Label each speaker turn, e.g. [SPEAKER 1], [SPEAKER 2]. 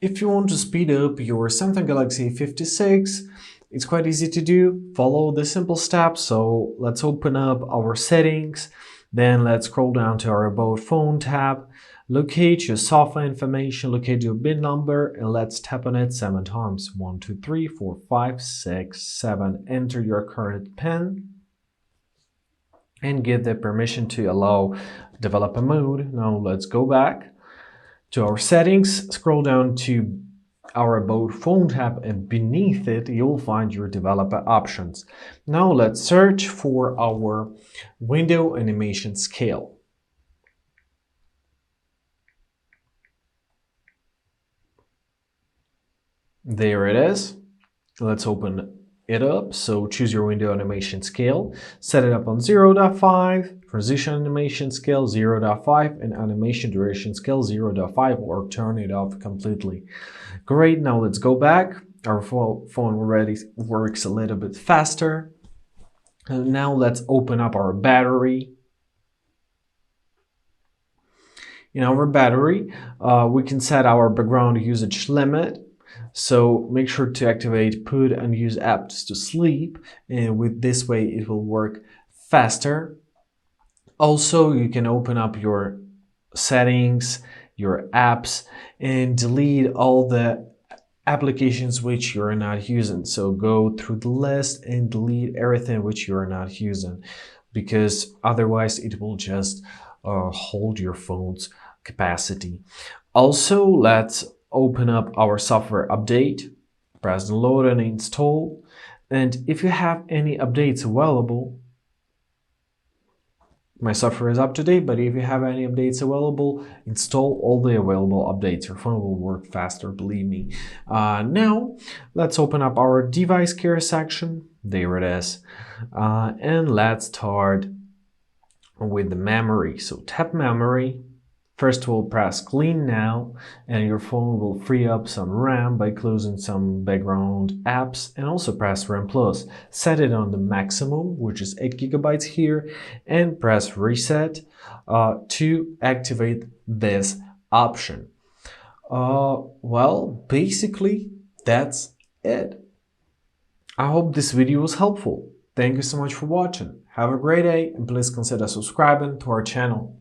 [SPEAKER 1] If you want to speed up your Samsung Galaxy A56, it's quite easy to do. Follow the simple steps. So let's open up our settings. Then let's scroll down to our About Phone tab. Locate your software information, locate your bin number, and let's tap on it 7 times. 1, 2, 3, 4, 5, 6, 7. Enter your current PIN and give the permission to allow developer mode. Now let's go back to our settings, scroll down to our About Phone tab, and beneath it you'll find your developer options. Now let's search for our window animation scale. There it is. Let's open it up. So choose your window animation scale, set it up on 0.5, transition animation scale 0.5, and animation duration scale 0.5, or turn it off completely. Great, now let's go back. Our phone already works a little bit faster. And now let's open up our battery. In our battery, we can set our background usage limit. So make sure to activate put and use apps to sleep, and with this way it will work faster. Also, you can open up your settings, your apps, and delete all the applications which you're not using. So go through the list and delete everything which you're not using, because otherwise it will just hold your phone's capacity. Also, let's open up our software update, press download and install, and if you have any updates available, my software is up to date, but if you have any updates available, install all the available updates. Your phone will work faster, believe me. Now, let's open up our device care section. There it is. And let's start with the memory. So tap memory. First we'll press clean now, and your phone will free up some RAM by closing some background apps, and also press RAM plus. Set it on the maximum, which is 8 GB here, and press reset to activate this option. Well, basically that's it. I hope this video was helpful. Thank you so much for watching. Have a great day, and please consider subscribing to our channel.